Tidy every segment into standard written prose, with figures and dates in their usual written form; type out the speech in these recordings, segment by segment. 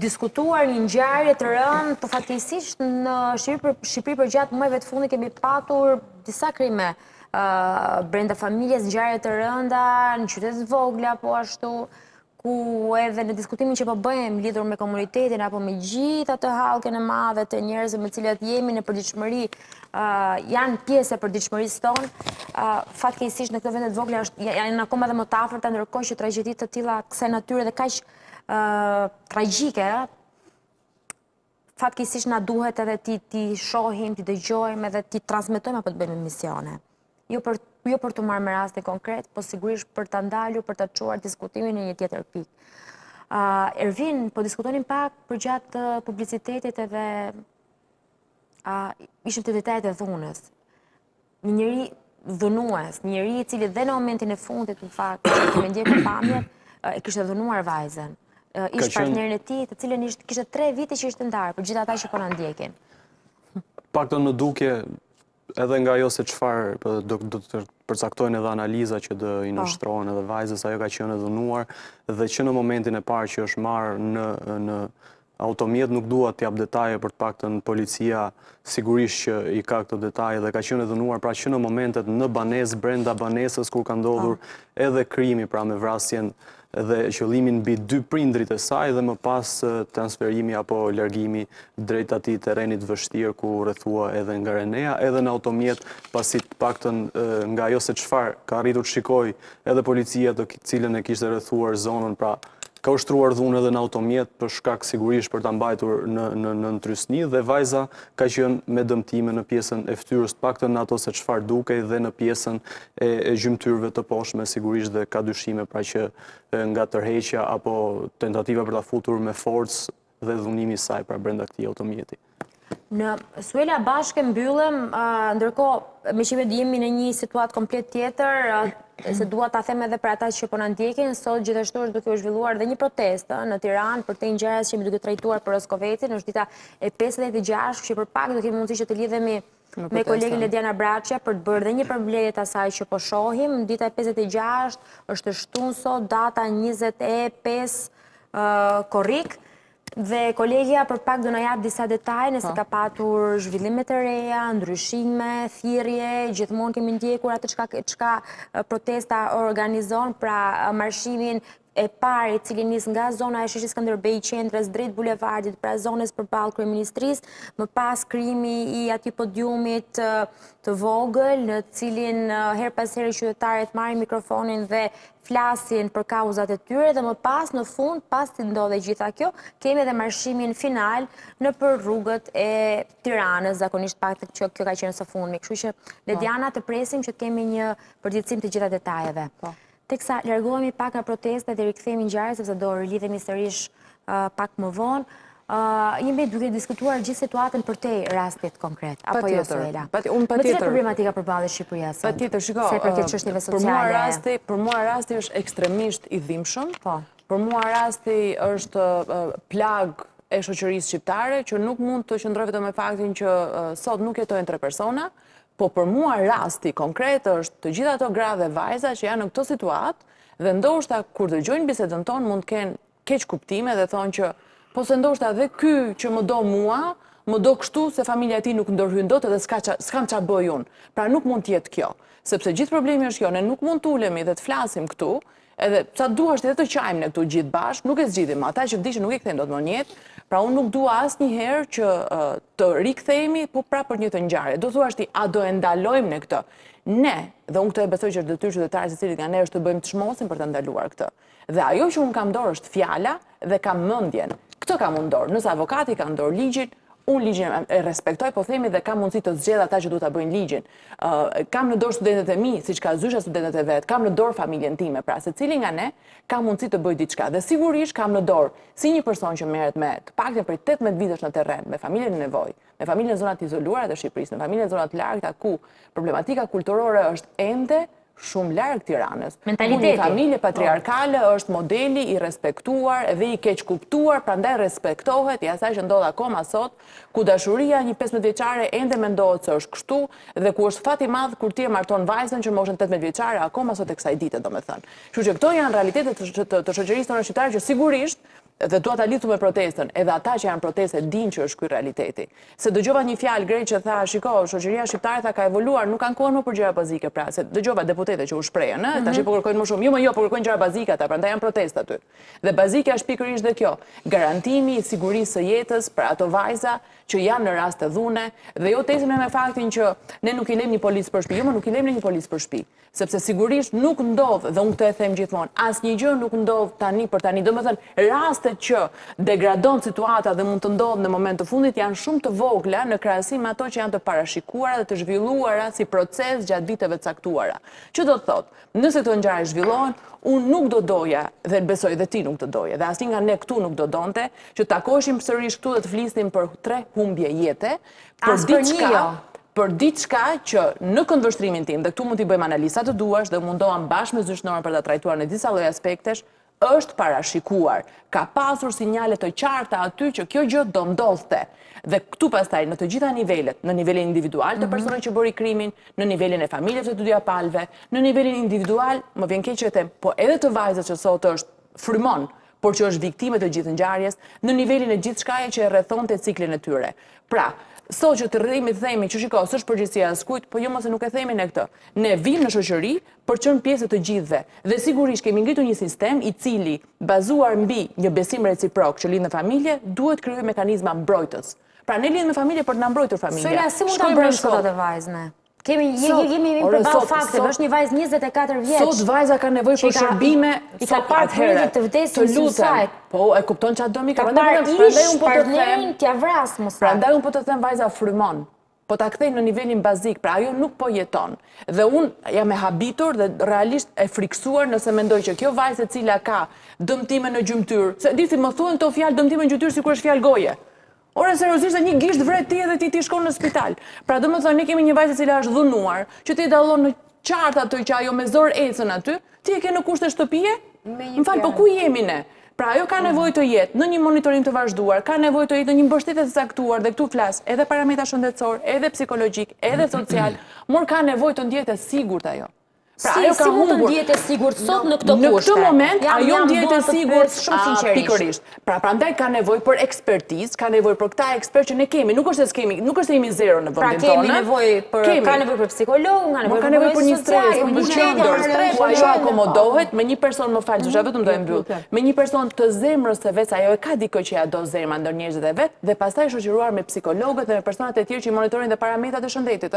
diskutuar një ngjarje të rëndë, po fatkeqësisht në Shqipëri për gjatë muajve të fundit kemi patur disa krime brenda familjes, ngjarje të rënda në qytete të vogla, po ashtu ku edhe në diskutimin që po bëjmë lidhur me komunitetin apo me gjithë atë hallkën e madhe të njerëzve me të cilët jemi në përditshmëri, janë pjesë e përditshmërisë tonë, fatkeqësisht në këto vende të vogla janë akoma dhe më të afërta, ndërkohë që tragjeditë të tilla kësaj natyre dhe kaq tragjike, fatkeqësisht na duhet edhe ti shohim, ti dëgjojmë edhe ti transmetojmë apo të bëjmë emisione. Jo për të marrë me raste konkret, po sigurisht për të ndalur, për të çuar diskutimin në një tjetër pikë. Ervin, po diskutonim pak për gjatë publicitetit edhe ishim të detajet e dhunës. Një njeri dhunues, një njeri i cili dhe në momentin e fundit, në fakt, që kemi ndjekur pamjet, e kishte dhunuar vajzen. Ishte partnerin e tij, të cilën kishte 3 vite që ishte ndarë, për gjithë ata që po na ndjekin. Paktën më duke edhe nga jo se çfarë do të përcaktojnë edhe analiza që do i nështrohen edhe vajzës, ajo ka qenë dhunuar dhe që në momentin e parë që është marrë në automjet nuk dua të jap detaje për të paktën policia sigurisht që i ka këto detaje dhe ka qenë dhunuar, pra që në momentet në banesë, brenda banesës kur ka ndodhur edhe krimi, pra me vrasjen dhe qëllimin mbi 2 prindrit e saj dhe më pas transferimi apo largimi drejt atij terrenit vështirë ku rrethua edhe nga Renea, edhe në automjet, pasi të paktën nga ajo se çfarë ka arritur të shikoj edhe policia të cilën e kishte rrethuar zonën, pra ka ushtruar dhunë edhe në automjet për shkak sigurisht për ta mbajtur në trysni dhe vajza ka qenë me dëmtime në pjesën e fytyrës, të paktën në ato se çfarë dukej dhe në pjesën e gjymtyrëve të poshtme sigurisht dhe ka dyshime pra që nga tërheqja apo tentativa për ta futur me forcë dhe dhunimi i saj pra brenda këtij automjeti. Në Suela bashkë mbyllëm, ndërkohë me që jemi në një situatë komplet tjetër, se dua ta them edhe për ata që po na ndjekin, sot gjithashtu është duke u zhvilluar dhe një protestë në Tiranë për të ngjarjes që jemi duke trajtuar për Roskovecin, është dita e 56, që për pak do kemi mundësi që të lidhemi me kolegin Lediana Braçja për të bërë dhe një përmbledhje të asaj që po shohim. Dita e 56 është shtunë sot, data 25 korrik. Dhe kolegja për pak do na jap disa detaje nëse ka patur zhvillime të reja, ndryshime, thirrje, gjithmonë kemi ndjekur atë çka protesta organizon, pra marshimin e parë i cili nis nga zona e Sheshi Skënderbej qendrës drejt bulevardit, pra zonës përballë kryeministrisë, më pas krimi i atij podiumit të vogël, në cilin her pas here qytetarët marrin mikrofonin dhe flasin për kauzat e tyre dhe më pas në fund, pas të ndodhe gjitha kjo, kemi edhe marshimin final në për rrugët e Tiranës, zakonisht pak të kjo ka qenë së fundmi. Kështu që Lediana të presim që të kemi një përgjithësim të gjitha detajeve. Teksa largohemi pak nga protesta dhe rikthehemi ngjarjes sepse do rilidhemi sërish pak më vonë. Jemi duke diskutuar gjithë situatën për te rastit konkret, apo jo Suela? Me cilat problematika përballet Shqipëria sot? Patjetër, shiko, se për këtë çështjeve sociale. Për mua rasti është ekstremisht i dhimbshëm. Për mua rasti është plag e shoqërisë shqiptare që nuk mund të qëndroj vetëm me faktin që sot nuk jetojnë 3 persona, po për mua rasti konkret është të gjitha ato gra dhe vajza që janë në këtë situatë dhe ndoshta kur dëgjojnë bisedën tonë mund të kenë keq kuptime dhe thonë që po se ndoshta dhe ky që më do mua, më do kështu se familja e tij nuk ndërhyn dot edhe s'kam ç'a bëj unë. Pra nuk mund të jetë kjo, sepse gjithë problemi është kjo, ne nuk mund të ulemi dhe të flasim këtu, edhe sa duash edhe të qajmë ne këtu gjithë bashkë, nuk e zgjidhim, ata që vdishin nuk e kthejnë dot në jetë. Pra unë nuk dua asnjëherë që të rikthehemi po prapë për një të ngjarje. Do thuash ti, a do e ndalojmë ne këtë? Ne, dhe unë këtë e besoj që është detyrë qytetarit secilit nga ne është të bëjmë të çmosin për të ndaluar këtë. Dhe ajo që unë kam dorë është fjala dhe kam mendjen. Këtë kam unë dorë. Nëse avokati ka në dorë ligjin, unë ligjin e respektoj, po themi dhe kam mundësi të zgjedh ata që duhet ta bëjnë ligjin. Kam në dorë studentët e mi, siç ka zysha studentët e vet, kam në dorë familjen time, pra secili nga ne ka mundësi të bëjë diçka. Dhe sigurisht kam në dorë si një person që merret me të paktën prej 18 vitesh në terren, me familjen në nevojë, me familjen në zonat izoluara të Shqipërisë, me familjen në zonat largëta ku problematika kulturore është ende shumë larg Tiranës. Mentaliteti. Një familje patriarkale është modeli i respektuar dhe i keq kuptuar, prandaj respektohet i asaj që ndodh akoma sot, ku dashuria një 15 vjeçare ende mendohet se është kështu dhe ku është fat i madh kur ti e marton vajzën që moshën 18 vjeçare akoma sot e kësaj dite, domethënë. Kështu që këto janë realitetet të shoqërisë tonë shqiptare që sigurisht dhe dua ta lidhur me protestën, edhe ata që janë proteste dinë që është ky realiteti. Se dëgjova një fjalë greq që tha, shiko, shoqëria shqiptare tha ka evoluar, nuk kanë kohën më për gjëra bazike, pra, se dëgjova deputete që u shprehën, tash po kërkojnë më shumë. Jo, po kërkojnë gjëra bazike ata, prandaj janë protestë aty. Dhe bazika është pikërisht dhe kjo, garantimi i sigurisë së jetës për ato vajza që janë në rast të dhune, dhe jo tesim me faktin që ne nuk i lëm një policë për shtëpi, jo, nuk i lëm një policë për shtëpi, sepse sigurisht nuk ndodh, dhe unë këtë e them gjithmonë, asnjë gjë nuk ndodh tani për tani. Domethënë, rastet që degradon situata dhe mund të ndodhë në moment të fundit janë shumë të vogla në krahasim me ato që janë të parashikuara dhe të zhvilluara si proces gjatë viteve të caktuara. Që do të thotë, nëse këto ngjarje zhvillohen, unë nuk do doja, dhe besoj dhe ti nuk do doje, dhe asnjë nga ne këtu nuk do donte, që takoheshim sërish këtu dhe të flisnim për 3 humbje jete, për diçka që në këndvështrimin tim, dhe këtu mund t'i bëjmë analiza të duash dhe mundohem bashkë me zyrtarën për ta trajtuar në disa lloj aspektesh, është parashikuar. Ka pasur sinjale të qarta aty që kjo gjë do ndodhte. Dhe këtu pastaj në të gjitha nivelet, në nivelin individual të personave që bëri krimin, në nivelin e familjeve të dy palëve, në nivelin individual, më vjen keq që them, po edhe të vajzës që sot është frymon, por që është viktime të gjithë ngjarjes, në nivelin e gjithë shkaje që e rrethonte ciklin e tyre. Pra, sot që të rrimi të themi që shiko, s'është përgjegjësia e askujt, po jo mos e nuk e themi ne këtë. Ne vim në shoqëri për qenë pjesë të gjithëve. Dhe sigurisht kemi ngritur një sistem i cili, bazuar mbi një besim reciprok që lind në familje, duhet krijojë mekanizma mbrojtës. Pra ne lind në familje për të na mbrojtur familja. Sola, si mund ta mbrojmë sot atë vajzën? Jemi përballë fakte, është një vajzë 24 vjeç. Sot vajza ka nevojë për shërbime, i ka parë prindit të vdesin suicide. Po, e kupton çfarë do mi ka parë ish partnerin t'ia vras mos. Prandaj un po të them vajza frymon. Po ta kthej në nivelin bazik, pra ajo nuk po jeton. Dhe un jam e habitur dhe realisht e friksuar nëse mendoj që kjo vajzë e cila ka dëmtime në gjymtyr, se disi më thuan këto fjalë dëmtime në gjymtyr sikur është fjalë goje. Ora seriozisht një gisht vret ti edhe ti shkon në spital. Pra domethënë ne kemi një vajzë e cila është dhunuar, që ti dallon në qartë ato që ajo me zor ecën aty, ti e ke në kushte shtëpie? M'fal, po ku jemi ne? Pra ajo ka nevojë të jetë në një monitorim të vazhduar, ka nevojë të jetë në një mbështetje të caktuar dhe këtu flas edhe parametra shëndetësor, edhe psikologjik, edhe social, por ka nevojë të ndjehet e sigurt ajo. Pra, si mund të ndjehet e sigurt sot në këto kushte? Në këtë moment ajo ndjehet e sigurt shumë sinqerisht. Pikërisht. Pra prandaj ka nevojë për ekspertizë, ka nevojë për këta ekspertë që ne kemi. Nuk është se kemi, nuk është se jemi zero në vendin tonë. Pra kemi nevojë për psikolog, ka nevojë për një stres, për një qendër, ku ajo akomodohet me një person, më fal, çfarë vetëm do e mbyll. Me një person të zemrës së vet, ajo e ka dikë që ja do zemra ndër njerëzit e vet dhe pastaj shoqëruar me psikologët dhe me personat e tjerë që monitorojnë dhe parametrat e shëndetit,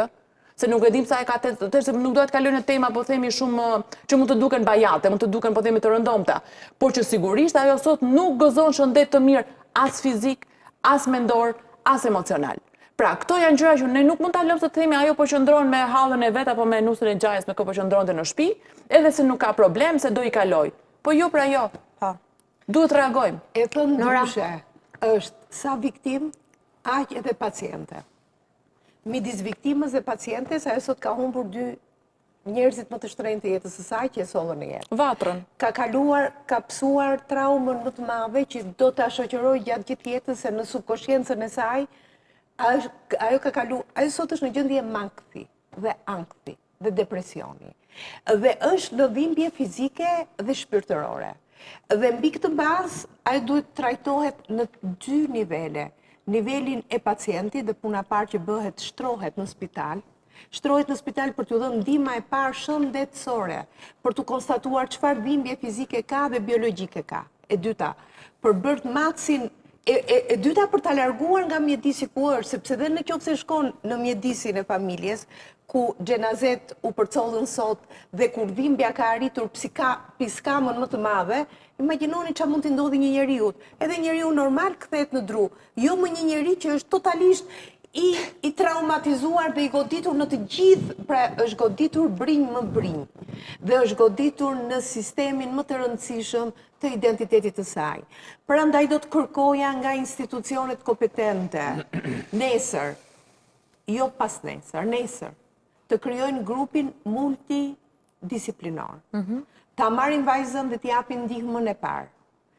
se nuk e dim sa e ka se nuk do të kalojnë në tema, po themi shumë që mund të duken bajate, mund të duken po themi të rëndomta, por që sigurisht ajo sot nuk gëzon shëndet të mirë as fizik, as mendor, as emocional. Pra, këto janë gjëra që ne nuk mund ta lëmë të themi ajo po qëndron me hallën e vet apo me nusën e gjajës me kë po qëndronte në shtëpi, edhe se nuk ka problem se do i kaloj. Po jo pra jo. Duhet reagojmë. E thënë ndryshe, është sa viktim, aq edhe paciente. Midis viktimës dhe pacientes, ajo sot ka humbur 2 njerëzit më të shtrenjtë të jetës së saj që e sollën në jetë. Vatrën. Ka kaluar, ka psuar traumën më të madhe që do ta shoqërojë gjatë gjithë jetës se në subkonsciencën e saj, ajo ka kaluar, ajo sot është në gjendje mankthi dhe ankthi dhe depresioni. Dhe është në dhimbje fizike dhe shpirtërore. Dhe mbi këtë bazë, ajo duhet trajtohet në 2 nivele. Nivelin e pacientit dhe puna parë që bëhet shtrohet në spital. Shtrohet në spital për t'u dhënë ndihma e parë shëndetësore, për t'u konstatuar çfarë dhimbje fizike ka dhe biologjike ka. E dyta, për bërë matësin, e dyta për ta larguar nga mjedisi ku është, sepse dhe në qoftë se shkon në mjedisin e familjes, ku xhenazet u përcollën sot dhe kur dhimbja ka arritur piskamën më të madhe, imagjinoni çfarë mund t'i ndodhi një njeriu. Edhe njeriu normal kthehet në dru. Jo më një njeri që është totalisht i traumatizuar dhe i goditur në të gjithë, pra është goditur brinj më brinj. Dhe është goditur në sistemin më të rëndësishëm të identitetit të saj. Prandaj do të kërkoja nga institucionet kompetente nesër, jo pas nesër, të krijojnë grupin multidisiplinor. Ta marrin vajzën dhe t'i japin ndihmën e parë,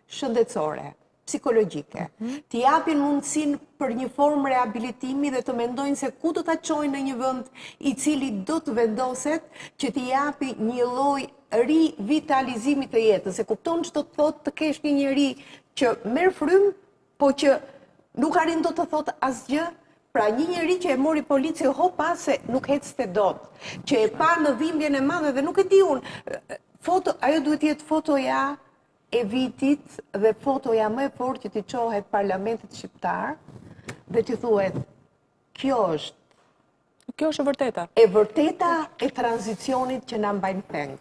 shëndetësore, psikologjike, t'i japin mundësinë për një formë rehabilitimi dhe të mendojnë se ku do ta çojnë në një vend i cili do të vendoset që t'i japi një lloj rivitalizimi të jetës. Se kupton ç'do të thotë të kesh një njeri që merr frymë, po që nuk arrin do të thotë asgjë. Pra një njeri që e mori polici hopa se nuk ecste dot, që e pa në dhimbjen e madhe dhe nuk e di unë, ajo duhet jetë fotoja e vitit dhe fotoja më e fortë që t'i çohet Parlamentit Shqiptar dhe t'i thuhet, kjo është e vërteta. E vërteta e tranzicionit që na mbajnë peng.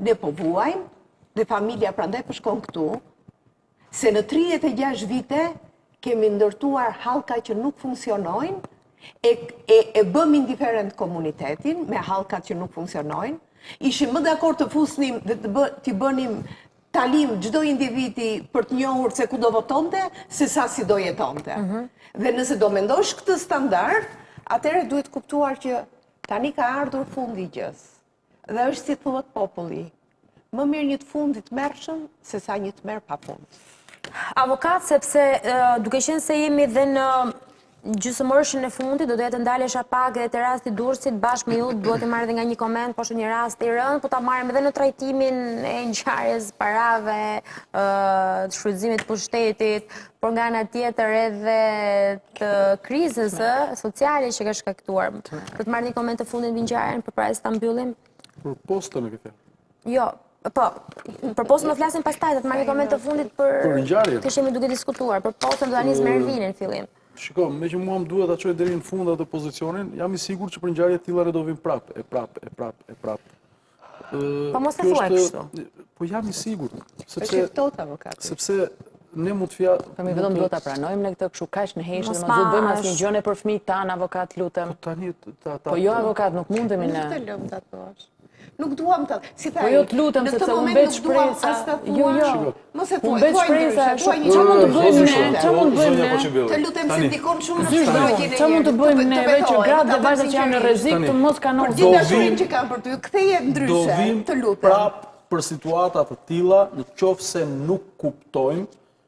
Ne po vuajmë dhe familja prandaj po shkon këtu, se në 36 vite kemi ndërtuar hallka që nuk funksionojnë, e bëm indiferent komunitetin me hallkat që nuk funksionojnë, ishim më dakord të fusnim dhe t'i bënim talim çdo individi për të njohur se ku do votonte, se sa si do jetonte. Dhe nëse do mendosh këtë standard, atëherë duhet kuptuar që tani ka ardhur fundi i gjës. Dhe është si thuhet populli, më mirë një të fundit mërshëm, se sa një të merr pa fund. Avokat, sepse duke qenë se jemi dhe në gjysmërshën e fundit, do të ndalesha pak edhe te rasti Durrësit, bashkë me ju duhet të marrë edhe nga një koment, po është një rast i rëndë, po ta marrim edhe në trajtimin e ngjarjes parave, të shfrytëzimit të pushtetit, por nga ana tjetër edhe të krizës sociale që ka shkaktuar. Do të marrë një koment të fundit mbi ngjarjen përpara se ta mbyllim? Për postën e këtë. Jo, po, për postën do flasim pastaj, do të marrë një koment të fundit për ngjarjen. Kështu jemi duke diskutuar, për postën do ta nis me Ervinin në fillim. Shiko, me që mua më duhet ta çoj deri në fund atë pozicionin, jam i sigurt që për ngjarje të tilla ne do vim prapë, e prapë. Po mos e thuaj kështu. Po jam i sigurt, Është ftohtë avokati. sepse ne mund të fjalë. Po mi vetëm duhet ta pranojmë ne këtë kështu kaq në heshtë dhe mos u bëjmë asnjë gjë për fëmijët tan, avokat, lutem. Tani Po jo avokat, nuk mundemi ne. Nuk të lëm ta thuash. Nuk duam ta. Si Po jo të lutem sepse u mbet shpresa. Jo. Mos e thuaj. U mbet shpresa. Çfarë mund të bëjmë ne? Çfarë mund të bëjmë ne? Të lutem se ndikon shumë në Çfarë mund të bëjmë ne që gratë dhe vajzat që janë në rrezik të mos kanon Gjithë dashurinë që kanë për ty, ktheje ndryshe. Të lutem. Prap për situata të tilla, në qoftë se nuk kuptojmë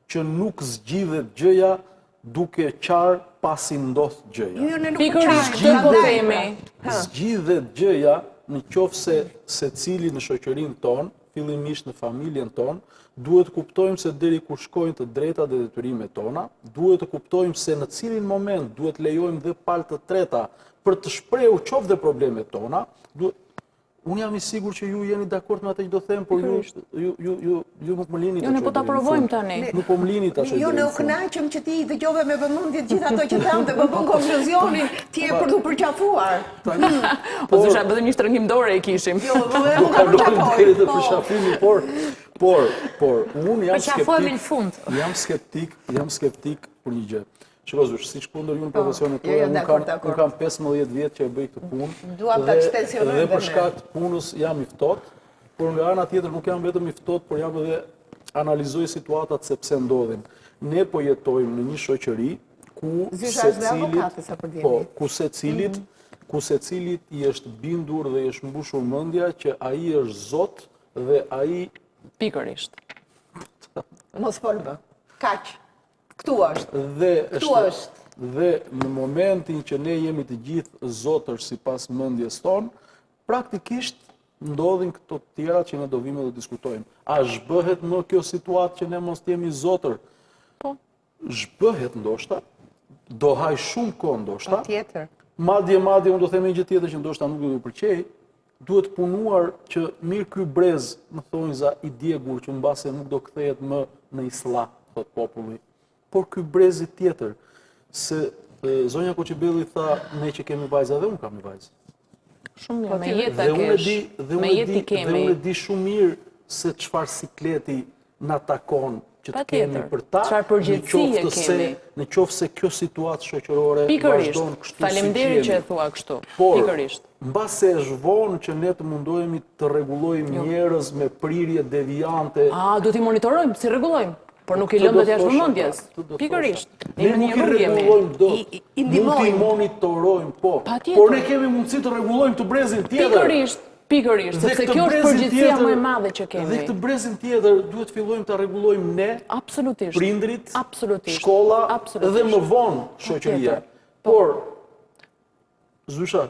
që nuk zgjidhet gjëja duke qarë pasi ndodh gjëja. Pikërisht këtë po themi. Zgjidhet gjëja në qoftë se secili në shoqërinë tonë, fillimisht në familjen tonë, duhet të kuptojmë se deri ku shkojnë të drejtat dhe detyrimet tona, duhet të kuptojmë se në cilin moment duhet lejojmë dhe palë të treta për të shprehur qoftë dhe problemet tona. Unë jam i sigurt që ju jeni dakord me atë që do them, por ju nuk më lini të Jo, ne po ta provojmë tani. Nuk po më lini tash. Jo, ne u kënaqëm që ti dëgjove me vëmendje gjithë ato që tham dhe po bën konkluzionin, ti e për të përqafuar. Po thosha vetëm një shtrëngim dore e kishim. Jo, dhe nuk ka deri të përshafimi, por unë jam Përqafohemi në fund. Jam skeptik për një gjë. Shiko Zysh, siç kundër ju në profesionin tuaj, unë kam 15 vjet që e bëj këtë punë. Duam ta ekstensionojmë dhe për shkak të punës jam i ftohtë, por nga ana tjetër nuk jam vetëm i ftohtë, por jam edhe analizoj situatat se pse ndodhin. Ne po jetojmë në një shoqëri ku secilit i është bindur dhe i është mbushur mendja që ai është Zot dhe ai pikërisht. Mos folë. Kaq. Këtu është. Dhe në momentin që ne jemi të gjithë zotër sipas mendjes tonë, praktikisht ndodhin këto të tjera që ne do vime dhe diskutojmë. A zhbëhet më kjo situatë që ne mos jemi zotër? Po. Zhbëhet ndoshta, do haj shumë kohë ndoshta. Tjetër. Madje unë do themi një gjë tjetër që ndoshta nuk do të pëlqej, duhet punuar që mirë ky brez, më thonjza i djegur që mbase nuk do kthehet më në islla, thot populli. Por ky brezi tjetër, se zonja Koçibelli tha, ne që kemi vajza dhe unë kam një vajzë. Shumë mirë, me jetë ta kesh, me jetë i kemi. Dhe unë e di shumë mirë se çfarë sikleti na takon që të kemi për ta, çfarë përgjegjësie kemi. Në qoftë se kjo situatë shoqërore vazhdon kështu. Faleminderit që e thua kështu. Pikërisht. Mbase është vonë që ne të mundohemi të rregullojmë njerëz me prirje deviante. Duhet i monitorojmë, si rregullojmë? Por nuk i lëmë do t'jashtë vëmendjes. Pikërisht. Ne nuk i rregullojmë dot. Mund t'i monitorojmë, po. Por ne kemi mundësi të rregullojmë të brezin tjetër. Pikërisht, sepse kjo është përgjegjësia më e madhe që kemi. Dhe këtë brezin tjetër duhet fillojmë ta rregullojmë ne, absolutisht, prindrit, absolutisht, shkolla dhe më vonë shoqëria. Por Zysha,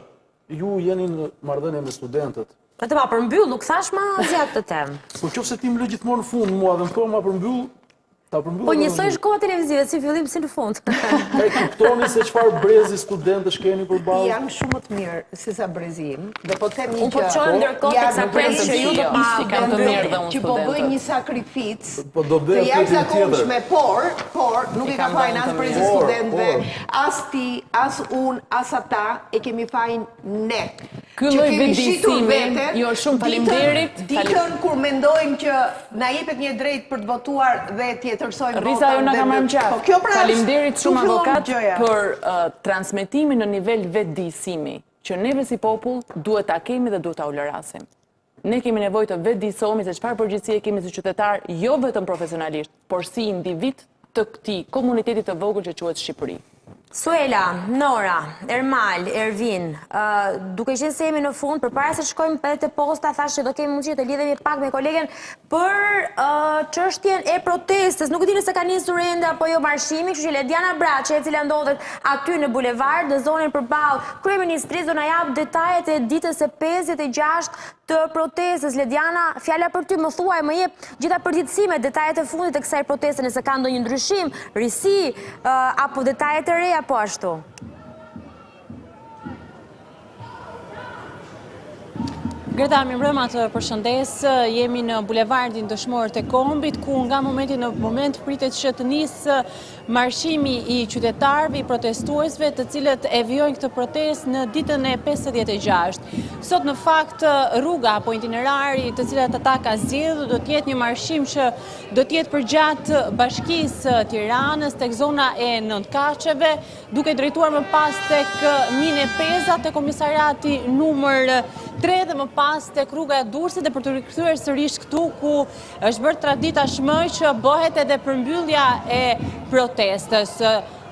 ju jeni në marrëdhënie me studentët. Po të ma përmbyll, nuk thash ma zjatë të temë. Po qofse ti më lë gjithmonë në fund mua dhe më thua ma përmbyll, Ta përmbyllet. Po njësoj shkolla televizive, si fillim si në fund. E kuptoni se çfarë brezi studentësh keni përballë? Janë shumë të mirë se sa brezim. Dhe po them një Unë po çojmë ndërkohë teksa pres që ju do Ishti kanë të mirë dhe unë që po bëj studentët. një sakrificë Po do bëj të aktivitetin jashtëzakonshme, por nuk i ka kanë fajin dhënë as të brezi mirë. studentëve, as ti, as unë, as ata, e kemi fajin ne. Ky Që lloj kemi shitur vetëdijsimi, veten, jo, shumë faleminderit. Ditën kur mendojmë që na jepet një drejt për të votuar dhe t'jetërsojmë Risa jo na ka marrë Po qartë. kjo pra Faleminderit tu shumë fillon avokat gjëja. për transmetimin në nivel vetëdijsimi, që neve si popull duhet ta kemi dhe duhet ta ulërasim. Ne kemi nevojë të vetëdijsohemi se çfarë përgjegjësie kemi si qytetar, jo vetëm profesionalisht, por si individ të këtij komuniteti të vogël që quhet Shqipëri. Suela, Nora, Ermal, Ervin, duke qenë se jemi në fund, përpara se shkojmë edhe te posta, thash që do kemi mundësi të lidhemi pak me kolegen për çështjen e protestës. Nuk e di nëse ka nisur ende apo jo marshimi, kështu që Lediana Braçe, e cila ndodhet aty në bulevard, në zonën përballë kryeministrisë, do na jap detajet e ditës së 56 të protestës. Lediana, fjala për ty, më thuaj, më jep gjitha përgjithësimet, detajet e fundit të kësaj proteste, nëse ka ndonjë ndryshim, risi apo detajet e reja po ashtu. Greta, mirëmbrëma, të përshëndes. Jemi në bulevardin Dëshmorët e Kombit, ku nga momenti në moment pritet që të nisë marshimi i qytetarëve, i protestuesve, të cilët e vijojnë këtë protestë në ditën e 56. Sot në fakt rruga apo itinerari të cilat ata ka zgjedhur do të jetë një marshim që do të jetë përgjatë Bashkisë Tiranës tek zona e Nëntkaçeve, duke drejtuar më pas tek Mine Peza, tek komisariati numër 3 dhe më pas tek rruga e Durrësit, dhe për të rikthyer sërish këtu ku është bërë traditë tashmë që bëhet edhe përmbyllja e protestës.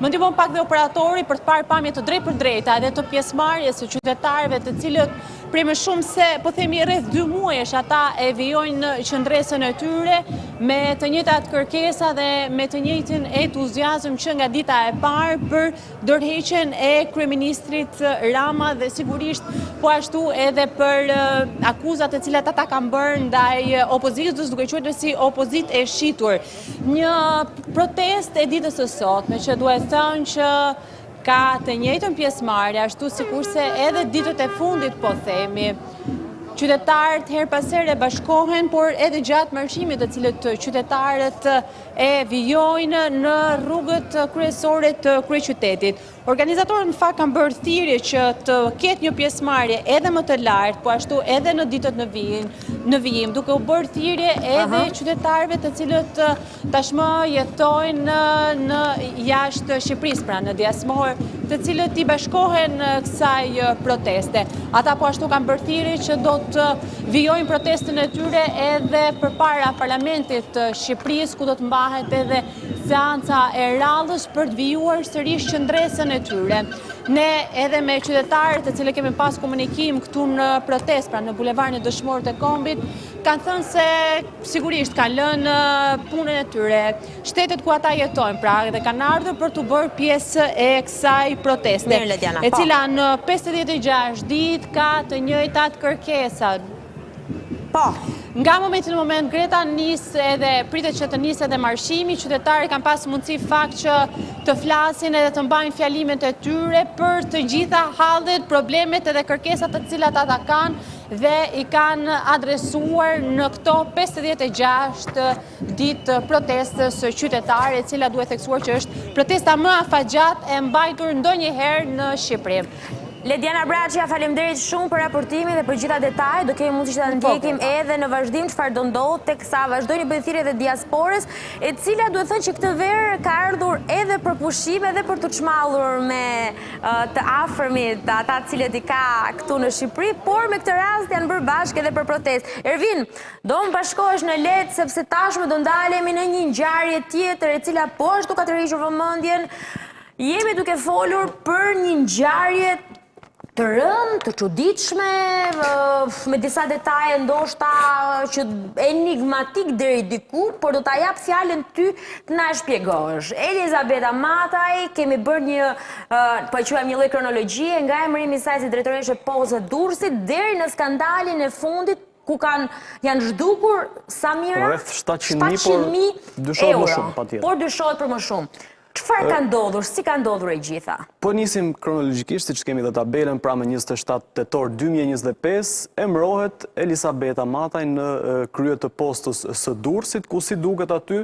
Më ndihmon pak dhe operatori për të parë pamje të drejtë për drejta edhe të pjesëmarrjes së qytetarëve, të cilët prej më shumë se po themi rreth 2 muajsh ata e vijojnë qendresën e tyre me të njëjtat kërkesa dhe me të njëjtin entuziazëm që nga dita e parë për dorëheqjen e kryeministrit Rama dhe sigurisht po ashtu edhe për akuzat e cilat ata kanë bërë ndaj opozitës, duke quajtur si opozitë e shitur. Një protestë e ditës së sotme që duhet thënë që ka të njëjtën pjesëmarrje, ashtu sikurse edhe ditët e fundit po themi. Qytetarët her pas here bashkohen, por edhe gjatë marshimit të cilët qytetarët e vijojnë në rrugët kryesore të kryeqytetit. Organizatorët në fakt kanë bërë thirrje që të ketë një pjesëmarrje edhe më të lartë, po ashtu edhe në ditët në vijim, duke u bërë thirrje edhe qytetarëve të cilët tashmë jetojnë në jashtë Shqipërisë, pra në diasporë, të cilët i bashkohen kësaj proteste. Ata po ashtu kanë bërë thirrje që do të vijojnë protestën e tyre edhe përpara Parlamentit të Shqipërisë, ku do të mbahet edhe seanca e radhës për të vijuar sërish qendresën e tyre. Ne edhe me qytetarët të cilët kemi pas komunikim këtu në protestë, pra në bulevardin e Dëshmorët e Kombit, kanë thënë se sigurisht kanë lënë punën e tyre, shtetet ku ata jetojnë, pra dhe kanë ardhur për të bërë pjesë e kësaj proteste, e cila në 56 ditë ka të njëjtat kërkesa. Nga momenti në moment, Greta pritet që të nisë edhe marshimi, qytetarët kanë pas mundësi fakt që të flasin edhe të mbajnë fjalimet e tyre për të gjitha hallet, problemet edhe kërkesat të cilat ata kanë dhe i kanë adresuar në këto 56 ditë protestës qytetare, e cila duhet theksuar që është protesta më afatgjatë e mbajtur ndonjëherë në Shqipëri. Lediana Braçe, faleminderit shumë për raportimin dhe për gjitha detajet. Do kemi mundësi që ta ndjekim edhe në vazhdim çfarë do ndodh teksa vazhdojnë bëjnë thirrje dhe diasporës, e cila duhet thënë që këtë verë ka ardhur edhe për pushime dhe për të çmallur me të afërmit ata të cilët i ka këtu në Shqipëri, por me këtë rast janë bërë bashkë edhe për protestë. Ervin, do më bashkohesh në let sepse tashmë do ndalemi në një ngjarje tjetër e cila po ashtu ka tërhequr vëmendjen. Jemi duke folur për një ngjarje të rëndë, të çuditshme, me disa detaje ndoshta që enigmatik deri diku, por do ta jap fjalën ty të na shpjegosh. Elizabeta Mataj, kemi bërë një, po e quajmë një lloj kronologjie nga emërimi i saj si drejtoreshe POZ-së Durrësit deri në skandalin e fundit ku janë zhdukur sa mira? Rreth 700.000, por dyshohet më shumë, patjetër. Por dyshohet për më shumë. Çfarë ka ndodhur? Si ka ndodhur e gjitha? Po nisim kronologjikisht, siç kemi dhe tabelën, pra me 27 tetor 2025, emërohet Elisabeta Mataj në krye të postës së Durrësit, ku si duket aty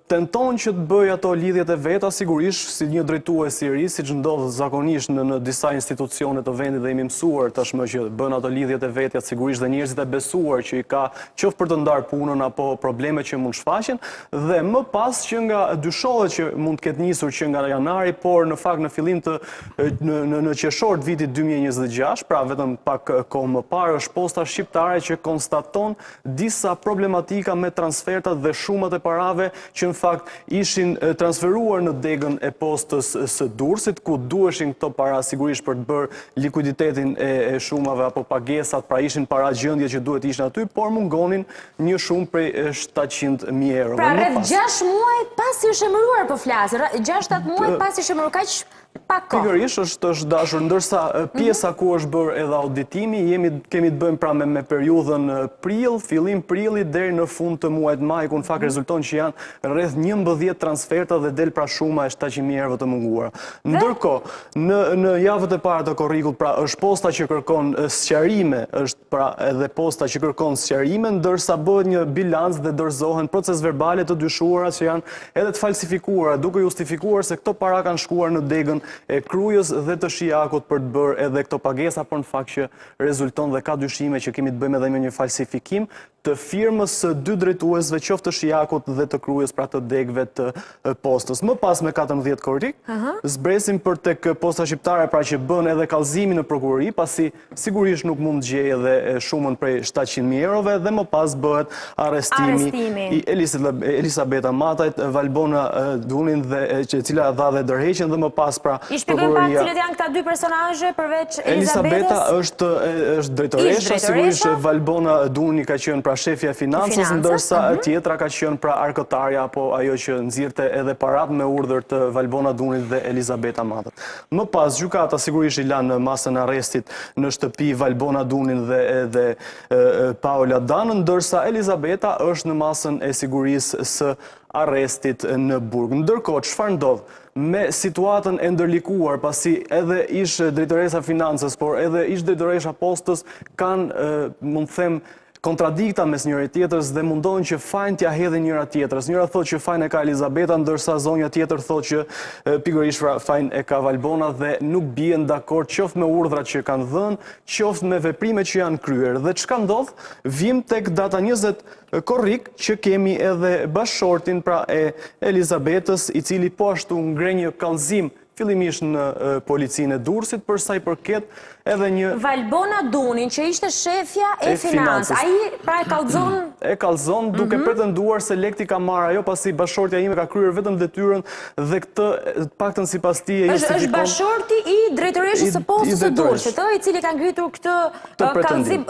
tenton që të bëj ato lidhjet e veta, sigurisht si një drejtues i ri, siç ndodh zakonisht në disa institucione të vendit dhe jemi mësuar tashmë që bën ato lidhjet e vetja, sigurisht dhe njerëzit e besuar që i ka qoftë për të ndarë punën apo probleme që mund shfaqen, dhe më pas që nga dyshohet që mund të ketë nisur që nga janari, por në fakt në fillim të në qershor të vitit 2026, pra vetëm pak kohë më parë, është posta shqiptare që konstaton disa problematika me transfertat dhe shumat e parave që në fakt ishin transferuar në degën e postës së Durrësit, ku duheshin këto para sigurisht për të bërë likuiditetin e shumave apo pagesat, pra ishin para gjendje që duhet ishin aty, por mungonin një shumë prej 700.000 euro. Pra rreth 6 muaj pasi është emëruar po flasë, 6-7 muaj pasi është emëruar, kaq pak kohë. Pikërisht është dashur, ndërsa pjesa ku është bërë edhe auditimi, kemi të bëjmë pra me periudhën prill, fillim prillit deri në fund të muajit maj, ku në fakt rezulton që janë rreth 11 transferta dhe del pra shuma e 700.000 euro të munguara. Ndërkohë, në javët e para të korrikut, pra është posta që kërkon sqarime, është pra edhe posta që kërkon sqarime, ndërsa bëhet një bilanc dhe dorëzohen proces verbale të dyshuara që janë edhe të falsifikuara, duke justifikuar se këto para kanë shkuar në degën e Krujës dhe të Shijakut për të bërë edhe këto pagesa, por në fakt që rezulton dhe ka dyshime që kemi të bëjmë edhe me një falsifikim të firmës së 2 drejtuesve, qoftë të Shijakut dhe të Krujës, pra të degëve të postës. Më pas me 14 korrik, zbresim për tek posta shqiptare, pra që bën edhe kallëzimin në prokurori, pasi sigurisht nuk mund të gjejë edhe shumën prej 700.000 eurove, dhe më pas bëhet arrestimi i Elisabeta Matajt, Valbona Dunin, që cila dha dhe dërheqjen, dhe më pas pra I shpjegojmë pak cilët janë këta 2 personazhe përveç Elisabeta është drejtoresha, sigurisht Valbona Duni ka qenë pra shefja e financës, ndërsa tjetra ka qenë pra arkëtarja apo ajo që nxirrte edhe parat me urdhër të Valbona Dunit dhe Elisabeta Matajt. Më pas gjykata sigurisht i lanë masën arrestit në shtëpi Valbona Dunin dhe Paola Danën, ndërsa Elisabeta është në masën e sigurisë së arrestit në Burg. Ndërkohë, çfarë ndodh? Me situatën e ndërlikuar, pasi edhe ish drejtoresa financës, por edhe ish drejtoresha postës kanë, mund të them, kontradikta mes njëri tjetrës dhe mundohen që fajin t'ja hedhin njëra tjetrës. Njëra thotë që fajin e ka Elisabeta, ndërsa zonja tjetër thotë që pikërisht fajin e ka Valbona dhe nuk bien dakord qoftë me urdhrat që kanë dhënë, qoftë me veprimet që janë kryer. Dhe çka ndodh? Vim tek data 20 korrik që kemi edhe bashkëshortin pra e Elisabetës, i cili po ashtu ngre një kallëzim fillimisht në policinë e Durrësit, për sa i përket edhe një Valbona Dunin, që ishte shefja e financës. Ai pra e kallëzon duke pretenduar se lekti ka marrë ajo, pasi bashkëshortja ime ka kryer vetëm detyrën dhe këtë paktën sipas tij është bashkëshorti i drejtoreshës së postës së Durrësit, i cili ka ngritur këtë kallëzim.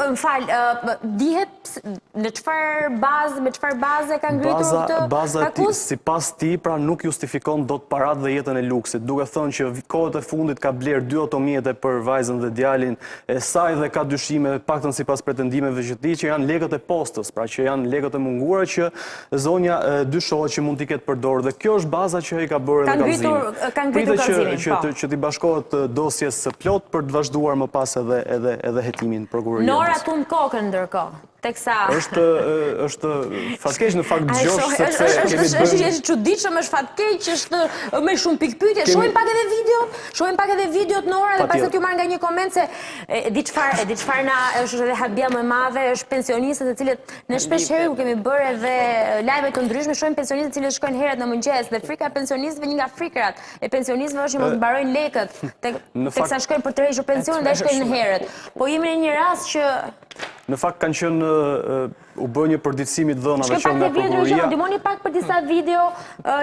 Dihet në çfarë bazë, me çfarë baze ka ngritur këtë akus? Sipas tij pra nuk justifikon dot paratë dhe jetën e luksit, duke thënë që kohët e fundit ka bler 2 automjete për vajzën dhe djalin e saj dhe ka dyshime, paktën sipas pretendimeve që ti, që janë lekët e postës, pra që janë lekët e munguara që zonja dyshohet që mund t'i ketë përdorur, dhe kjo është baza që ai ka bërë edhe kallëzimin. Ka ngritur kallëzimin, që t'i bashkohet dosjes së plot për të vazhduar më pas edhe hetimin prokurorisë. Nora tund kokën ndërkohë. Është fatkeq në fakt dëgjosh sepse kemi bërë. Është çuditshëm, është fatkeq, është me shumë pikpyetje. Shohim pak edhe videot Nora dhe pastaj t'ju marr nga një koment se di çfarë na është edhe habia më e madhe, është pensionistët e cilët ne shpesh herë ku kemi bërë edhe lajme të ndryshme, shohim pensionistët e cilët shkojnë herët në mëngjes dhe frika e pensionistëve, një nga frikrat e pensionistëve është që mos mbarojnë lekët teksa shkojnë për të rreshur pensionin dhe shkojnë herët. Po jemi në një rast që në fakt kanë qenë u bë një përditësim i dhënave që nga prokuroria. Ndihmoni pak për disa video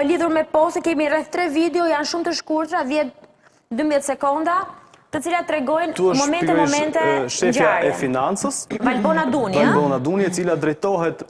lidhur me postë, kemi rreth 3 video, janë shumë të shkurtra, 10-12 sekonda, të cilat tregojnë momente shefja e financës, Valbona Duni, e cila drejtohet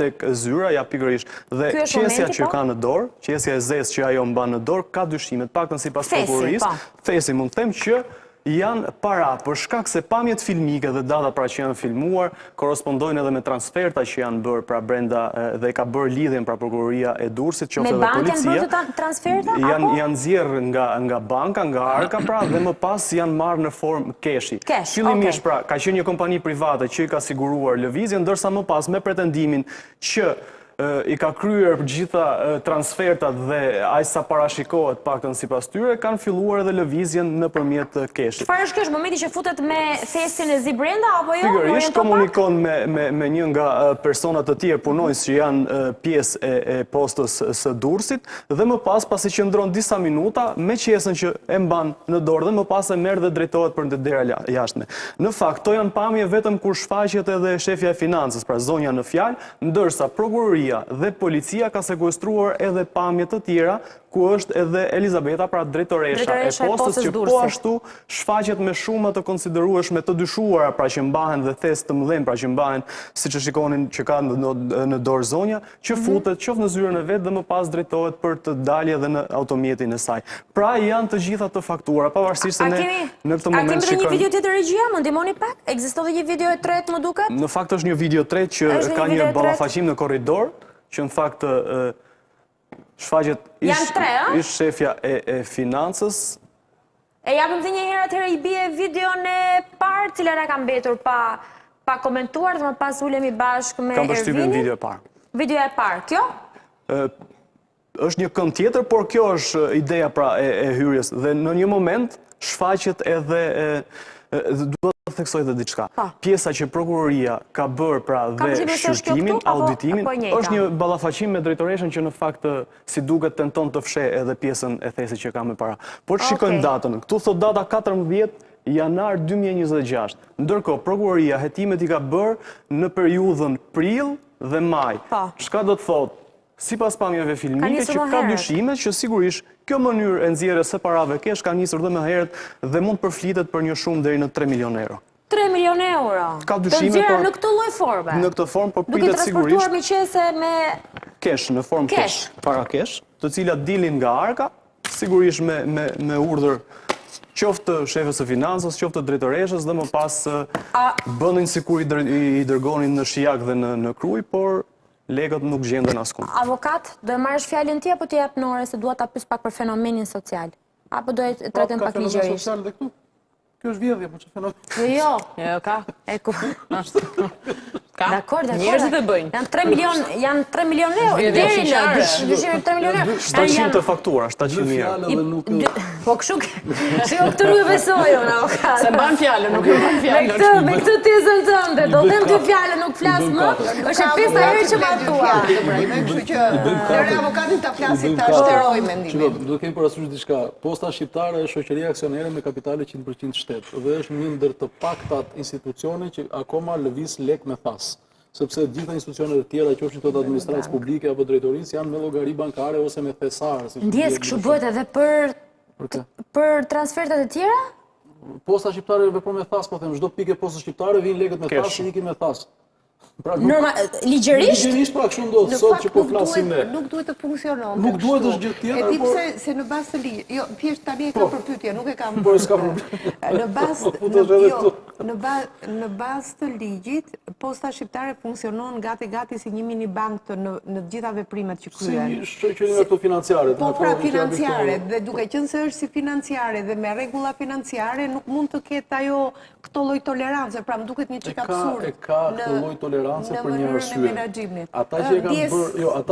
tek zyra, ja pikërisht, dhe qesja që ka në dorë, qesja e zezë që ajo mban në dorë, ka dyshimet, paktën sipas prokurorisë, thesi mund të them që janë para për shkak se pamjet filmike dhe data pra që janë filmuar korrespondojnë edhe me transferta që janë bërë pra brenda dhe ka bërë lidhjen pra prokuroria e Durrësit, qoftë edhe policia. Me bank janë bërë transferta? Janë nxjerrë nga banka, nga arka pra dhe më pas janë marrë në formë keshi. Fillimisht pra ka qenë një kompani private që i ka siguruar lëvizjen, ndërsa më pas me pretendimin që i ka kryer gjitha transfertat dhe aq sa parashikohet paktën sipas tyre, kanë filluar edhe lëvizjen nëpërmjet keshit. Çfarë është kjo? Është momenti që futet me festin e zi brenda apo jo? Pikërisht komunikon me një nga personat të tjerë punonjës që janë pjesë e postës së Durrësit dhe më pas pasi qëndron disa minuta me qesën që e mban në dorë dhe më pas e merr dhe drejtohet për në dera jashtme. Në fakt, to janë pamje vetëm kur shfaqet edhe shefja e financës, pra zonja në fjalë, ndërsa prokuroria dhe policia ka sekuestruar edhe pamje të tjera, ku është edhe Elizabeta, pra drejtoresha e postës, që po ashtu shfaqet me shumë të konsiderueshme të dyshuara, pra që mbahen dhe thes të mëdhenj, pra që mbahen, siç e shikonin që ka në dorë zonja, që futet qoftë në zyrën e vet dhe më pas drejtohet për të dalje edhe në automjetin e saj. Pra janë të gjitha të faktura, pavarësisht se ne në këtë moment shikojmë. A kemi një video tjetër regjia, më ndihmoni pak? Ekziston dhe një video e tretë, më duket? Në fakt është një video tretë që ka një ballafaqim në korridor, që në fakt shfaqet ish shefja e financës. E japim dhe një herë atëherë i bie videon e parë, cila na ka mbetur pa komentuar, dhe më pas ulemi bashkë me Ervinin. Kam përshtypjen video e parë. Video e parë, kjo? Është një kënd tjetër, por kjo është ideja pra e hyrjes dhe në një moment shfaqet edhe duhet të theksoj dhe diçka. Pjesa që prokuroria ka bërë pra dhe shqyrtimin, auditimin, është një ballafaqim me drejtoreshën që në fakt si duket tenton të fsheh edhe pjesën e thesit që ka më para. Por shikojmë datën. Këtu thot data 14 janar 2026. Ndërkohë prokuroria hetimet i ka bërë në periudhën prill dhe maj. Çka do të thotë? Sipas pamjeve filmike që ka dyshime që sigurisht kjo mënyrë e nxjerrjes së parave kesh ka nisur dhe më herët dhe mund përflitet për një shumë deri në 3 milion euro. 3 milion euro? Ka dyshime, të nxjerrë në këtë lloj forme? Në këtë formë, por pritet sigurisht. Duke transportuar me qese me kesh, në formë kesh, para kesh, të cilat dilin nga arka, sigurisht me urdhër qoftë shefës së financës, qoftë drejtoreshës dhe më pas bënin sikur i dërgonin në Shijak dhe në Kruj, por legët nuk gjenden askund. Avokat, do e marrësh fjalën ti apo ti jap Nore se dua ta pyes pak për fenomenin social? Apo do e trajtojmë pak ligjërisht? Ka fenomen social dhe këtu. Kjo është vjedhje, po që fenomen. Jo. Jo, ka. E ku? Dakor. Njerëzit e bëjnë. Janë 3 milion euro. Deri në dyshim 3 milion euro. 700 të faktura, 700.000 euro. Po kështu këtë nuk e besoj unë, avokat. Se mban fjalën, nuk e mban fjalën. Me këtë tezën tënde, do them dy fjalë, nuk flas më. Është e pesta herë që ma thua. Kështu që deri avokatin ta flasi ta shteroj mendimin. Do të kemi parasysh diçka. Posta shqiptare është shoqëria aksionere me kapitale 100% shtet dhe është një ndër të paktat institucione që akoma lëviz lek me thas. Sepse gjitha institucionet e tjera, qofshin të administratës publike apo drejtorisë, janë me llogari bankare ose me thesar. Ndjes kështu bëhet edhe për transfertat e tjera? Posta shqiptare vepron me thas, po them, çdo pikë postës shqiptare vijnë lekët me thas, ikin me thas. Ligjërisht? Ligjërisht pra kështu ndodh sot që po flasim ne. Nuk duhet të funksionon. Nuk duhet është gjë tjetër. E di se në bazë të ligjit, jo, thjesht tani e kam përpyetje, nuk e kam. Po s'ka problem. Në bazë të ligjit, Posta Shqiptare funksionon gati si një mini bank në të gjitha veprimet që kryen. Si shoqërinë këto financiare. Po pra financiare, dhe duke qenë se është si financiare dhe me rregulla financiare nuk mund të ketë ajo këto lloj tolerance, pra më duket një çik absurde. Ka këtë lloj tolerance për një arsye. Ata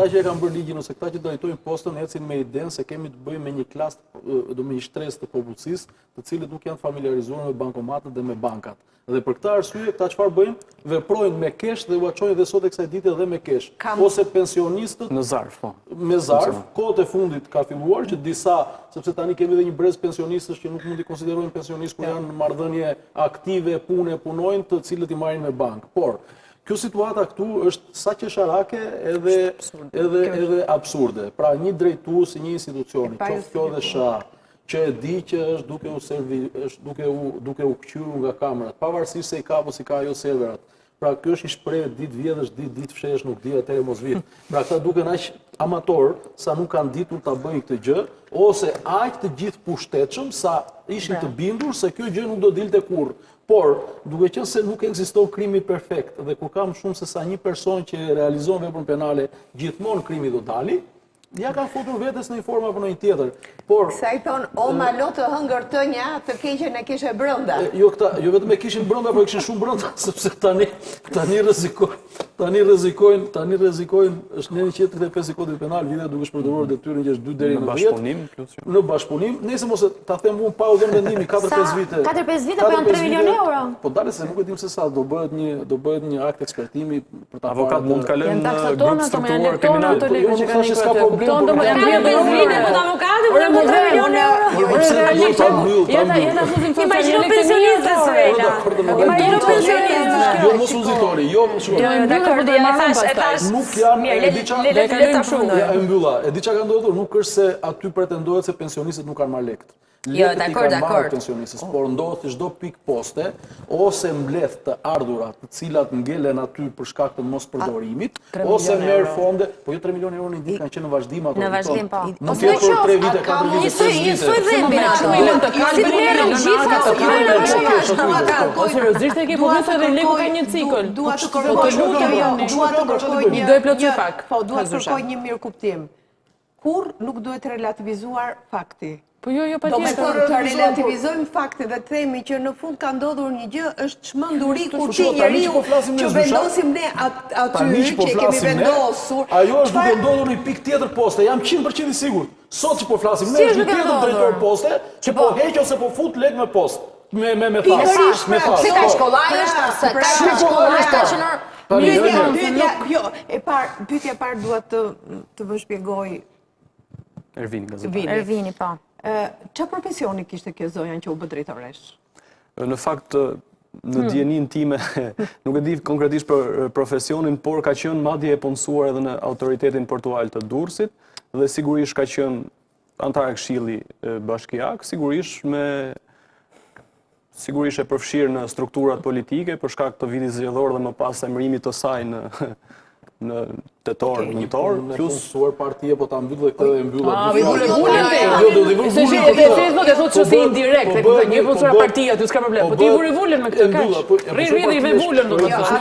që e kanë bërë ligjin ose këta që drejtojnë postën ecin me idenë se kemi të bëjmë me një klas, me një shtresë të popullsisë, të cilët nuk janë familiarizuar me bankomatët dhe me bankat. Dhe për këtë arsye këta çfarë bëjnë? Veprojnë me kesh dhe u çojnë edhe sot e kësaj dite edhe me kesh. Ose pensionistët në zarf, po. Me zarf, kohët e fundit ka filluar që disa, sepse tani kemi edhe një brez pensionistësh që nuk mund i konsiderojnë pensionistë kur janë në marrëdhënie aktive, punojnë, të cilët i marrin me bank. Por kjo situata këtu është sa qesharake edhe absurde. Pra një drejtues i një institucioni, qoftë kjo dhe SHA, që e di që është duke u kthyer nga kamerat, pavarësisht se i ka apo si ka ajo serverat. Pra kjo është i shprehë ditë vjedhësh, ditë fshesh, nuk di atëherë mos vit. Pra këta duken aq amator sa nuk kanë ditur ta bëjnë këtë gjë, ose aq të gjithë pushtetshëm sa ishin të bindur se kjo gjë nuk do dilte kurrë. Por, duke qenë se nuk ekziston krimi perfekt dhe kur kam shumë se sa një person që realizon veprën penale, gjithmonë krimi do dali, ja kanë futur vetes në një formë apo në një tjetër. Por sa i thon, o malo të hëngër të një, të keqen e kishe brenda. Jo vetëm e kishin brenda, por e kishin shumë brenda, sepse tani rrezikojnë, është në 135 kodit penal vite duke shpërdoruar detyrën që është 2 deri në 10. Në bashkëpunim plus. Në bashkëpunim, nëse mos ta them unë pa u dhënë vendimi 4-5 vite. 4-5 vite për janë 3 milionë euro. Po dalë se nuk e dim se sa do bëhet një akt ekspertimi për ta. Avokat mund të kalojnë Janë në taksatorë, grup ato më strukturuar janë lektorë, kriminal. ato lekë që kanë s'ka problem. Këto do më janë 5 vite për avokatë, për 3 milionë euro. Jeta fusim Imagjino pensionistë Suela. Imagjino pensionistë. Jo mos uzitori, Dakor, e thash. nuk janë, e di çfarë Le e mbylla. E di çka ka ndodhur, nuk është se aty pretendohet se pensionistët nuk kanë marrë lekët. Jo, Lekët i kanë marrë pensionistët, por ndodh që çdo pikë poste ose mbledh të ardhurat, të cilat ngelen aty për shkak të mos përdorimit, ose merr fonde, po jo 3 milionë euro në ditë kanë qenë në vazhdim ato. Në vazhdim po. Nuk jetë për 3 vite, 4 vite, 5 vite. Njësoj dhembin ato. Si merren gjitha ato. Seriozisht e ke publikuar edhe leku ka një cikël. Dua të kërkoj një Do e plotësoj pak. Po, dua të kërkoj një mirëkuptim. Kur nuk duhet relativizuar fakti. Po jo Do me thënë të relativizojmë fakte dhe të themi që në fund ka ndodhur një gjë është çmenduri kur ti njeriu që vendosim ne aty që kemi vendosur. Ajo është duke ndodhur në pikë tjetër poste, jam 100% i sigurt. Sot që po flasim ne është një tjetër drejtor poste që po heq ose po fut lek me post. Me fas. Si ka shkollaj është, se ka shkollaj është Pyetja e parë dua të më shpjegoj Ervini, po. Çfarë profesioni kishte kjo zonja që u bë drejtoresh? Në fakt, në dijenin time, nuk e di konkretisht për profesionin, por ka qenë madje e punësuar edhe në autoritetin portual të Durrësit dhe sigurisht ka qenë antar e Këshilli Bashkiak, sigurisht e përfshirë në strukturat politike për shkak të vitit zgjedhor dhe më pas emërimit të saj në tetor, njëtor, plus punësuar partia, po ta mbyll dhe këtë dhe mbyll. Facebook e thotë që si indirekt, një punësuar partia, ty s'ka problem, po ti vure vullën me këtë kaq. Rri dhe i ve vullën do të thotë.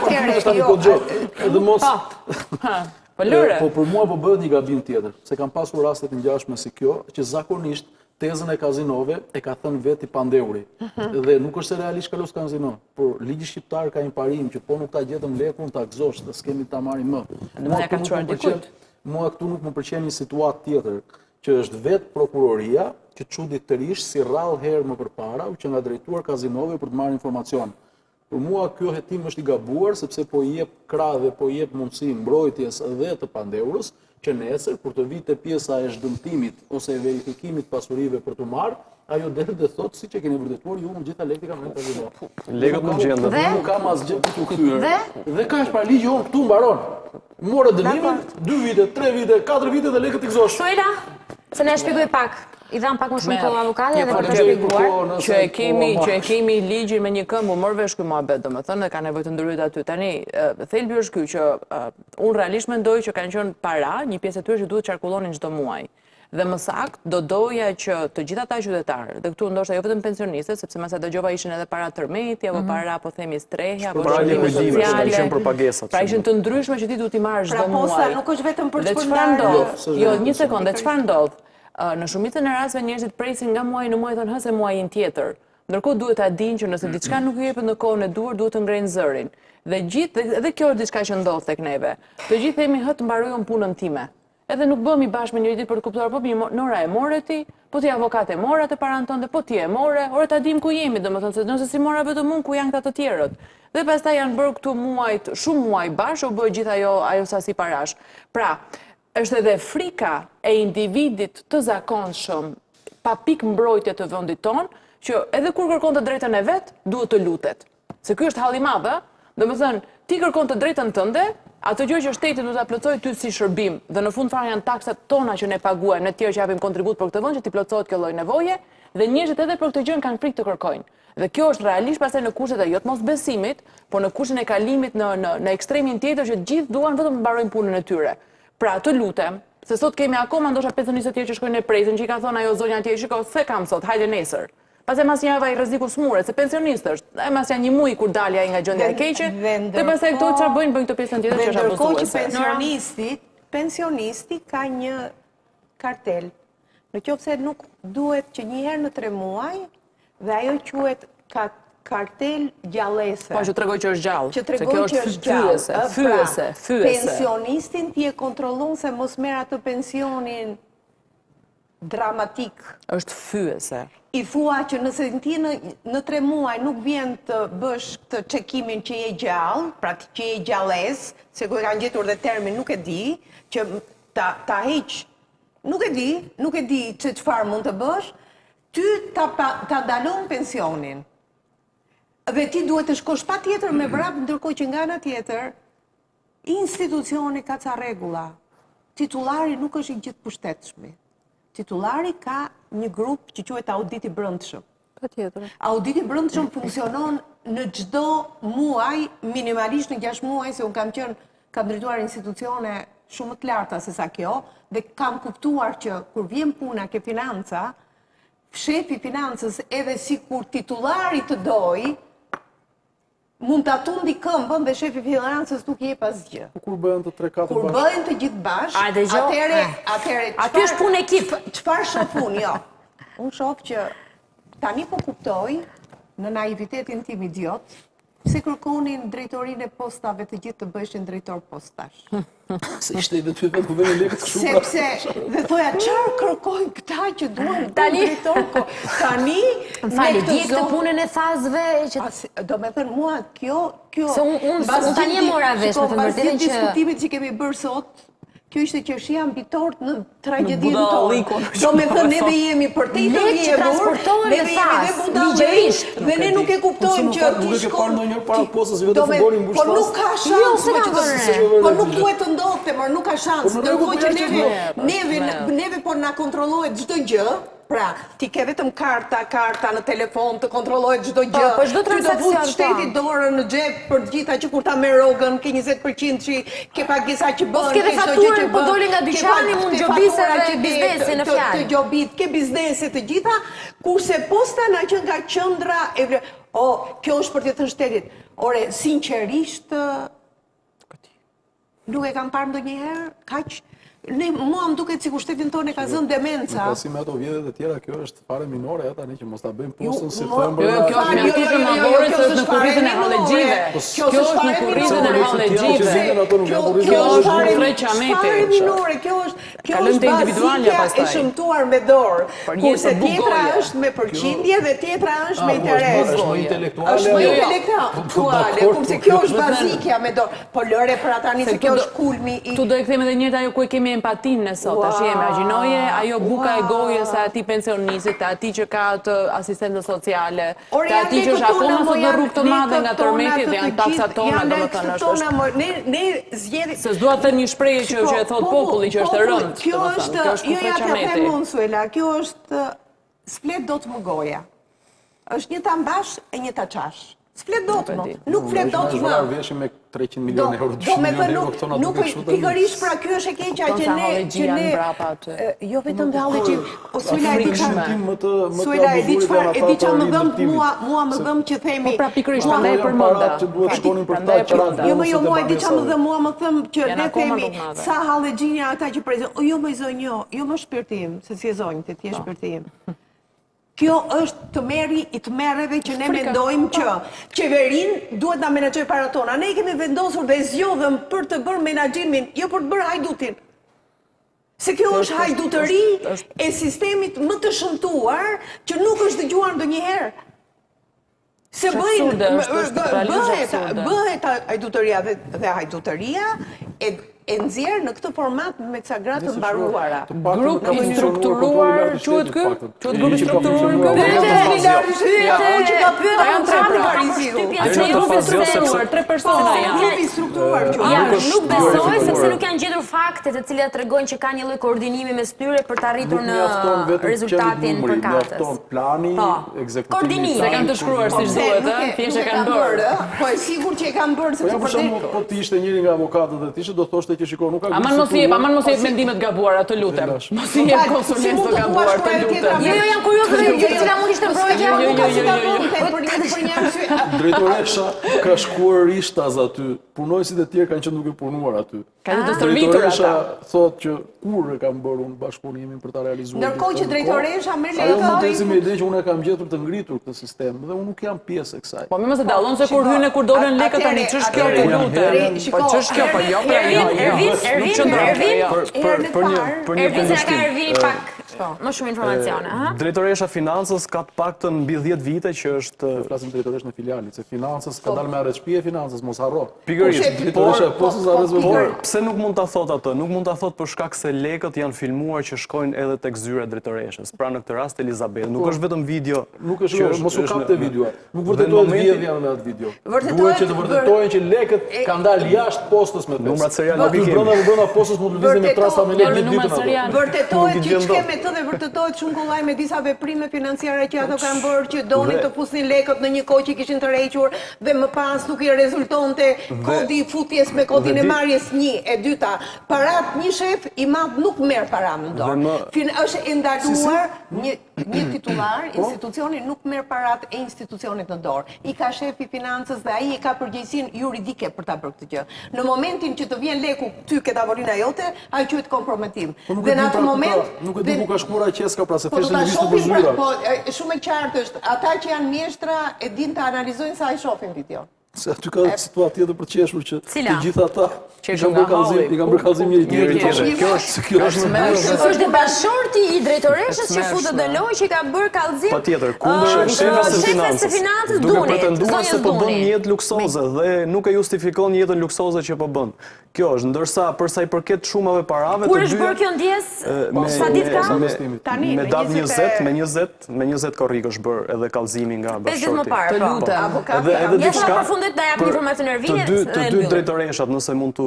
Po për mua po bëhet një gabim tjetër, se kam pasur raste të ngjashme si kjo, që zakonisht tezën e kazinove e ka thënë veti Pandeuri. Dhe nuk është se realisht kalos kazino, por ligji shqiptar ka një parim që po nuk ta gjetëm lekun ta gëzosh dhe s'kemi ta marrim më. Mua këtu nuk më pëlqen një situatë tjetër, që është vetë prokuroria që çuditërisht si rrallë herë më përpara u që nga drejtuar kazinove për të marrë informacion. Për mua kjo hetim është i gabuar sepse po i jep krah dhe po i jep mundësi mbrojtjes dhe të Pandeurës që nesër kur të vite pjesa e zhdëmtimit ose e verifikimit pasurive për të marrë, ajo dhe thotë siç e keni vërtetuar ju gjitha lekët kanë në kazino. Lekët nuk gjenden. Nuk kam asgjë për t'u kthyer. Dhe kaq pra ligji on këtu mbaron. Morë dënimin 2 vite, 3 vite, 4 vite dhe lekët i gëzosh. Suela, se ne shpjegoj pak. I dham pak më shumë kohë avokatëve edhe për të shpjeguar. Që e kemi ligjin me një këmbë, u mor vesh ky muhabet, domethënë ka nevojë të ndryhet aty. Tani, thelbi është ky që unë realisht mendoj që kanë qenë para, një pjesë e tyre që duhet qarkullonin çdo muaj. Dhe më saktë do doja që të gjithë ata qytetarë, dhe këtu ndoshta jo vetëm pensionistët, sepse masa dëgjova ishin edhe para tërmeti apo para po themi strehja apo shërbime sociale, për pagesat. Pra ishin të ndryshme që ti duhet i marrësh çdo muaj. Pra posa nuk është vetëm për të shpërndarë. Jo, një sekondë, çfarë ndodh? Në shumicën e rasteve njerëzit presin nga muaji në muaj thonë hëse muajin tjetër. Ndërkohë duhet ta dinë që nëse diçka nuk i jepet në kohën e duhur, duhet të ngrejnë zërin. Dhe kjo është diçka që ndodh tek neve. Të gjithë themi hë të mbarojmë punën time. Edhe nuk bëhemi bashkë me njëri tjetrin për të kuptuar po Nora e more ti, po ti avokat e mora të paran tënde, po ti e more, ore ta dim ku jemi, domethënë se nëse si mora vetëm unë, ku janë këta të tjerët. Dhe pastaj janë bërë këtu muajt, shumë muaj bashkë, u bë gjithë ajo sasi parash. Pra, është edhe frika e individit të zakonshëm pa pikë mbrojtje të vendit tonë, që edhe kur kërkon të drejtën e vet, duhet të lutet. Se ky është halli i madh, domethënë ti kërkon të drejtën tënde, atë gjë që shteti do ta plotësojë ty si shërbim, dhe në fund fare janë taksat tona që ne paguajmë, ne të tjerë që japim kontribut për këtë vend që ti plotësohet kjo lloj nevoje, dhe njerëzit edhe për këtë gjë kanë frikë të kërkojnë. Dhe kjo është realisht pastaj në kushtet e jo të mosbesimit, por në kushtin e kalimit në ekstremin tjetër që të gjithë duan vetëm të mbarojnë punën e tyre. Pra, të lutem, se sot kemi akoma ndoshta pensionistë të tjerë që shkojnë në prezën, që i ka thonë ajo zonja atje, shiko, se kam sot, hajde nesër. Pas e mas një ava i rreziku smure, se pensionistë është, e mas janë një muj kur dalja nga gjendja e keqe, dhe pastaj këto çfarë bëjnë këtë pjesën tjetër që është abuzuese. Ndërkohë që pensionisti ka një kartel. Në qoftë se nuk duhet që një herë në 3 muaj, dhe ajo quhet kartel gjallëse. Po, që tregoj që është gjallë. Që tregoj që është gjallë. Fyese. Pensionistin ti e kontrollon se mos merr atë pensionin dramatik. Është fyese. I thua që nëse ti në 3 muaj nuk vjen të bësh këtë chekimin që je gjallë, pra që je gjallës, se ku e kanë gjetur dhe termin nuk e di, që ta heq, nuk e di që çfarë mund të bësh, ty ta dalon pensionin. Dhe ti duhet të shkosh pa tjetër me vrap, ndërkohë që nga ana tjetër, institucioni ka ca rregulla. Titullari nuk është i gjithë pushtetshëm. Titullari ka një grup që quhet auditi brendshëm. Patjetër. Auditi brendshëm funksionon në çdo muaj, minimalisht në 6 muaj, se unë kam drejtuar institucione shumë të larta se sa kjo, dhe kam kuptuar që kur vjen puna ke financa, shefi financës edhe si kur titullari të doj, mund të atundi këmbën dhe shefi financës nuk jep asgjë. Kur bëhen të 3-4 Kur bëhen të gjithë bashkë, atëre aty është punë ekip. Çfarë shoh unë, jo. Unë shoh që tani po kuptoj në naivitetin tim idiot, se kërkonin drejtorinë e postave të gjithë të bëheshin drejtor postash. Se ishte i dhe të vetë ku veni lekët kështu. Sepse, dhe thoja, qarë kërkojnë këta që duan drejtor ko? Tani, Falë, di këtë punën e thazve që... Do me thënë, mua, kjo... Se unë tani e mora vesh, me të vërtetën që... diskutimit që kemi bërë sot, kjo ishte qershia mbitort në tragjedin tonë. Do me thënë, neve jemi për te të vjevur, neve jemi dhe budalejsh, dhe ne nuk e kuptojmë që Nuk e ke parë ndonjëherë para postës, vetëm futbolin mbush por nuk ka shans, por nuk duhet të ndodhte, por nuk ka shans. Ndërkohë që neve por na kontrollohet çdo gjë. Pra, ti ke vetëm karta në telefon të kontrollohet çdo gjë. Po çdo transakcion të shteti dorën në xhep për të gjitha që kur ta merr rogën, ke 20% që ke pagesa që bën. Ke faturën, po doli nga dyqani, mund gjobise dhe biznesi në fjalë. Të gjobit, ke biznese të gjitha, kurse posta na që nga qendra e kjo është për të thënë shtetit. Ore, sinqerisht nuk e kam parë ndonjëherë kaq. Mua më duket sikur shtetin tonë ka zënë demenca. Në krahasim me ato vjedhjet e tjera, kjo është fare minore, tani që mos ta bëjmë postën si thënë. Kjo është mjaftisht madhore se është në kurrizën e hallegjive. Kjo është në kurrizën e hallegjive. Kjo është fare minore, kjo është individualja pastaj. E shëmtuar me dorë. Kurse tjetra është me përqindje dhe tjetra është me interes. Është më intelektuale. Është më intelektuale, kurse kjo është bazikja me dorë. Po lëre për ata se kjo është kulmi i... Tu do e kthejmë edhe njëherë ajo ku e kemi empatinë në sot, tash e imagjinoje ajo buka e gojës e atij pensionistit, e atij që ka të asistentës sociale, të atij që është akoma sot në rrugë të madhe nga tërmeti dhe janë taksat tona, domethënë është. Se s'dua të thënë një shprehje që e thot populli që është e rëndë. Kjo është, jo ja t'ja them unë, Suela, kjo është splet dot më goja. Është një tambash e një taçash. S'flet dot më, nuk flet dot më. Ne veshim me 300 milionë euro të shumë, nuk pikërisht pra kjo është e keqja që ne jo vetëm dhe hallegji, o Suela e di çfarë më dhëm mua më dhëm që themi. Po pra pikërisht prandaj përmenda. Që duhet shkonin për ta. Jo mua e di çfarë më dhëm mua më them që ne themi sa hallegjinja ata që prezent. Jo më zonjë, jo më shpirtim, se si e zonjë, ti je shpirtim. Kjo është të meri i të merreve që ne mendojmë që qeverin duhet na menaxhoj para tona. Ne i kemi vendosur dhe zgjodhëm për të bërë menaxhimin, jo për të bërë hajdutin. Se kjo është hajdutëri e sistemit më të shëmtuar që nuk është dëgjuar ndonjëherë. Se bëhet hajdutëria dhe hajdutëria e nxjerr në këtë format me ca gra të mbaruara. Grup i strukturuar, quhet ky? Quhet grup i strukturuar tre persona janë. Grup i strukturuar Nuk besoj sepse nuk janë gjetur fakte të cilat tregojnë që ka një lloj koordinimi mes tyre për të arritur në rezultatin përkatës. Mjafton plani, ekzekutivi. Koordinimi. Se kanë të shkruar si duhet, thjesht e kanë bërë. Po e sigurt që e kanë bërë sepse Për shembull, po ti ishte njëri nga avokatët e tishte, do thoshte që shiko, nuk ka Aman mos jep mendimet gabuara, të lutem. Mos i jep konsulencë të gabuar, të lutem. Jo, jam kurioze se cila mund ishte mbrojtja. Drejtoresha ka shkuar rishtaz aty. Punojësit e tjerë kanë qenë duke punuar aty. Kanë të stërvitur Drejtoresha ata. thotë që kur e kam bërë unë bashkëpunimin për ta realizuar. Ndërkohë që drejtoresha merr Ajo mund të lekë. ecë me idenë që unë e kam gjetur të ngritur këtë sistem dhe unë nuk jam pjesë e kësaj. Po më se dallon se kur hyn e kur dolën lekët tani, ç'është kjo të lutem? Po ç'është kjo? Po jo, pra jo. Nuk qëndron. Për një kundërshtim. Ervin pak më shumë informacione, ha? Drejtoresha Financës ka të paktën mbi 10 vite që është Flasim drejtoresh në filialit, se financës ka dalë me arret shtëpi e financës, mos harro. pikërisht. Drejtoresha po s'u harros me Por bërë. pse nuk mund ta thot atë? Nuk mund ta thot për shkak se lekët janë filmuar që shkojnë edhe tek zyra e drejtoreshës. Pra në këtë rast Elizabeth, nuk është vetëm video. Nuk është që mos u është kapte në- videoa. Nuk dhe vërtetohet momenti- vjedhja në atë video. Vërtetohet- Duhet që të vërtetojnë që lekët kanë dalë jashtë postës me Numrat serial Aty nuk i brenda postës mund të lëvizin me trasa me lekë Vërtetohet- ditën ato. serial. Vërtetohet Nuk i që gjen çka dot. me të dhe vërtetohet shumë kollaj me disa veprime financiare që ato kanë bërë që donin të fusnin lekët në një kohë që kishin të rrequr dhe më pas nuk i rezultonte kodi i futjes me kodin e marrjes 1 e dyta. Parat një shef i madh nuk merr para në dorë. Është e ndaluar një titullar, institucioni nuk merr parat e institucionit në dorë. I ka shefi financës dhe ai e ka përgjegjësinë juridike për ta bërë këtë gjë. Në momentin që të vjen leku ty ke tavolina jote, ai quhet kompromitim. Nuk Dhe e në di atë moment nuk e di ku ka shkuar qeska pra se po do thjesht ta në listë për shohim pra, zyra. po shumë e qartë është, ata që janë mjeshtra e din të analizojnë sa ai shohin video. Se aty ka situatë tjetër për të qeshur që Cila? të gjithë ata Që i kanë bërë kallëzim, i kanë bërë kallëzim njëri tjetrit. Kjo është Kjo është më Është bashorti i drejtoreshës që futet në lojë që ka bërë kallëzim. Patjetër, kundër shefes së financës financës, duke Duni, pretenduar se zonjës po bën Duni. një jetë luksoze dhe nuk e justifikon jetën luksoze që po bën. Kjo është, ndërsa për sa i përket shumave parave Kur të është dyja bërë kjo ndjes? Sa ditë ka? Tani me datë 20 korrik është bërë edhe kallëzimi nga 5 ditë më bashorti. parë. Të po. lutem. Avokati Edhe Ja sa diçka përfundet ta jap për informacion Ervinit të dy drejtoreshat, nëse mund të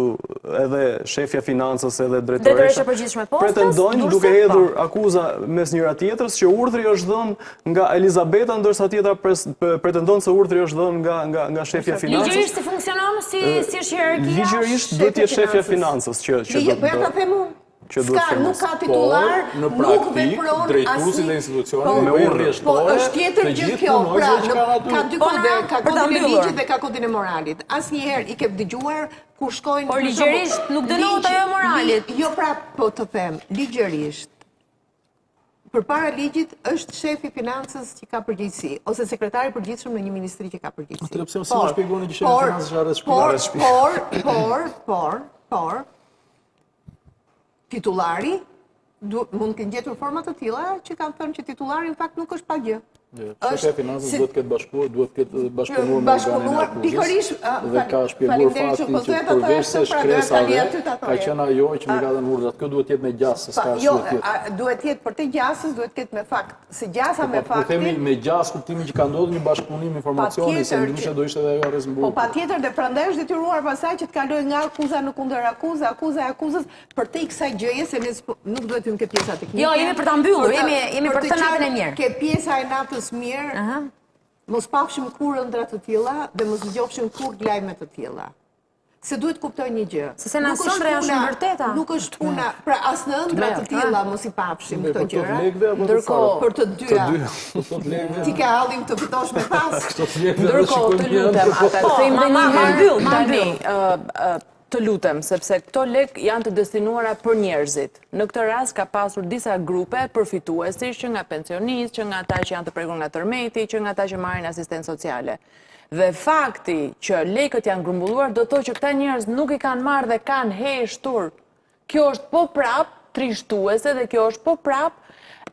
edhe shefja financës edhe Drejtoresha drejtoresha përgjithshme postës, pretendojnë Durrësi, duke po. hedhur akuza mes njëra tjetrës që urdhri është dhënë nga Elizabeta, ndërsa tjetra pretendon se urdhri është dhënë nga shefja financës. Ligjërisht si funksionon si është hierarkia? Ligjërisht duhet të jetë shefja financës që Po ja ta them unë. që duhet Ska, nuk firmos. ka titular, Por, në nuk praktik, vepron drejtuesit asnjë- e institucionit Po, me urdhë rreshtore, Po është tjetër të gjë gjithë kjo, pra punojësit që kanë aty. ka dy Po, kode, ka për ta kodin e mbyllur. ligjit dhe ka kodin e moralit. Asnjëherë i ke dëgjuar kur shkojnë Por për ligjërisht shembull, nuk dënohet ajo e moralit. Jo pra, po të them, ligjërisht. Përpara ligjit është shefi financës që ka përgjegjësi ose sekretari i përgjithshëm në një ministri që ka përgjegjësi. Atëherë pse si më shpjegoni që shefi financës është arret shtëpi? Por, titulari mund të gjetur forma të tilla që kanë thënë që titulari në fakt nuk është pa gjë. Shefi financës duhet të ketë bashkuar, duhet të ketë bashkëpunuar me organin e akuzës. Pikërisht, Dhe ka shpjeguar faleminderit faktin që po që thuhet ato përveç se pra do ta shkresave li aty ta ka thojë. qenë ajo që më ka dhënë urdhrat. Kjo duhet të jetë me gjasë, se s'ka Jo, arsye tjetër. duhet jetë për të gjasës, duhet ketë me fakt. Se gjasa me Po themi faktin. me gjasë kuptimin që ka ndodhur një bashkëpunim informacioni, se Patjetër ndryshe që- do ishte edhe ajo Po Arresburg. patjetër dhe prandaj është detyruar pasaj që të kalojë nga akuza në kundër akuza, akuza e akuzës për te i kësaj gjëje se ne nuk duhet të kem ke pjesa teknike. Jo, jemi për ta mbyllur, jemi për të thënë natën e mirë. Ke pjesa e natës mirë. Mos pafshim kur ëndra të tilla dhe mos dëgjofshim kur lajme të tilla. Se duhet kuptoj një gjë. Se na Nuk është sondra janë shumë puna- vërteta. Nuk është puna, pra as në ëndra të tilla mos i pafshim këto Për të gjëra. lekëve apo të Ndërkohë fare? për të dyja. Të lekëve. Ti ke hallim të fitosh me pas. Të lekëve dhe Ndërkohë, të shikojnë lutem, ata thejmë dhe një mbyll, ma tani, mbyll. të lutem, sepse këto lek janë të destinuara për njerëzit. Në këtë rast ka pasur disa grupe përfituesish që nga pensionistë, që nga ata që janë të prekur nga tërmeti, që nga ata që marrin asistencë sociale. Dhe fakti që lekët janë grumbulluar do të thotë që këta njerëz nuk i kanë marrë dhe kanë heshtur. Kjo është po prap trishtuese dhe kjo është po prap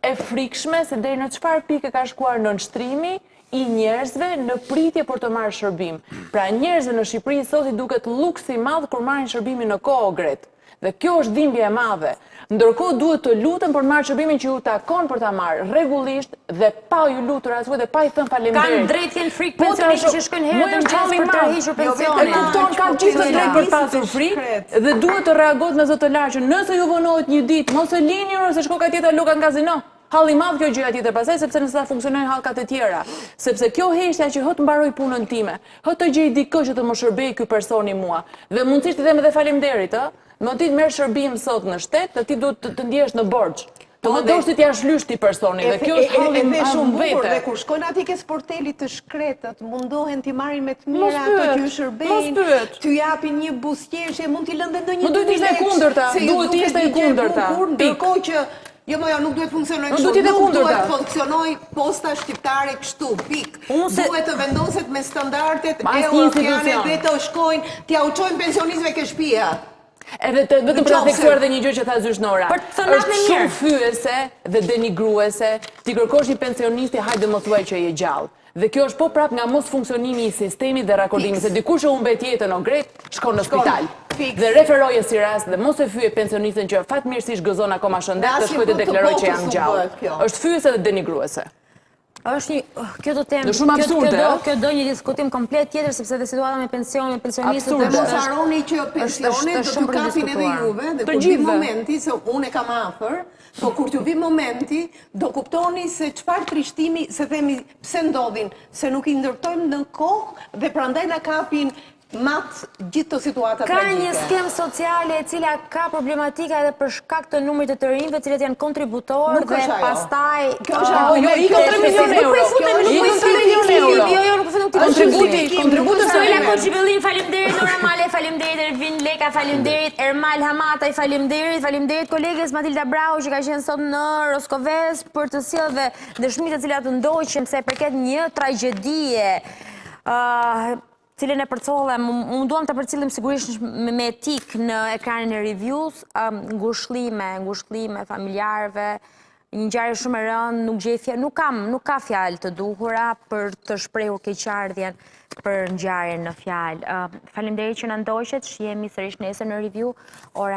e frikshme se deri në çfarë pike ka shkuar nënshtrimi i njerëzve në pritje për të marrë shërbim. Pra njerëzve në Shqipëri sot i duket luksi i madh kur marrin shërbimin në kohë gret. Dhe kjo është dhimbje e madhe. Ndërkohë duhet të lutem për të marrë shërbimin që ju takon për ta marrë rregullisht dhe pa ju lutur asgjë dhe pa i thënë faleminderit. Kanë drejt jenë frikë pensionistë që shkojnë herë të mëngjes për të tërhequr pensionin. E kupton, kanë gjithë të drejtë për pasur frikë dhe duhet të reagohet me zot të lartë që nëse ju vonohet një ditë, mos e lini se shko ka tjetër luka në kazino. Halli madh kjo gjëja tjetër pastaj sepse nëse ta funksionojnë hallkat e tjera, sepse kjo heshtja që hëtë mbaroj punën time, hëtë të gjej dikë që të më shërbej ky personi mua. Dhe mundësisht të them edhe faleminderit, më ti të merr shërbim sot në shtet, dhe ti duhet të ndjehesh në borxh. Të më dosh ti t'ja shlysh ti personi dhe kjo është halli shumë vete. Dhe kur shkojnë ati ke sportelit të shkretët, mundohen t'i marrin me të mira ato që ju shërbejnë, t'ju japin një buzëqeshje, mund t'i lëndë ndonjë 2000 lekë, duhet ishte e kundërta. Ndërkohë që jo, nuk duhet funksionoj kështu, nuk duhet funksionoj posta shqiptare kështu, pik. Duhet të vendoset me standardet europiane dhe të shkojnë, t'ja uqojnë pensionistëve ke shtëpia. Edhe vetëm për të theksuar dhe një gjë që tha Zysh Nora. Është shumë fyese dhe denigruese ti kërkosh një pensionisti hajde mos thuaj që je gjallë. Dhe kjo është po prap nga mos funksionimi i sistemit dhe rakordimit, se dikush që humbet jetën o gret, shkon në spital. Dhe referoje si rast dhe mos e fyje pensionistën që fatmirësisht gëzon akoma shëndet të shkojtë të deklaroj që jam gjallë. Është fyese dhe denigruese. Është kjo do të kjo do një diskutim komplet tjetër sepse dhe situata me pensionistët dhe mos harroni që pensionet do të kapin edhe juve dhe kur vi momenti se unë e kam afër, po kur t'ju vi momenti do kuptoni se çfarë trishtimi, se themi pse ndodhin, se nuk i ndërtojmë në kohë dhe prandaj na kapin matë gjithë të situatat tragjike. Ka një skemë sociale e cila ka problematika edhe për shkak të numrit të të rinjve, cilët janë kontributorë dhe pastaj... Kjo është ajo, ikon 3 milion euro. Kontributi Soila Koçibellin, faleminderit Nora Male, faleminderit Ervin Leka, faleminderit Ermal Hamataj, faleminderit kolegës Matilda Brau që ka qenë sot në Roskoves për të sjellë dhe dëshmitë të cilat ndoqën se përket një tragjedie cilën e përcollëm, munduam të përcillim sigurisht me etik në ekranin e reviews, ngushëllime familjarëve, një ngjarje shumë e rëndë, nuk ka fjalë të duhura për të shprehur keqardhjen për ngjarjen në fjalë. Faleminderit që na ndoqët, shihemi sërish nesër në review ora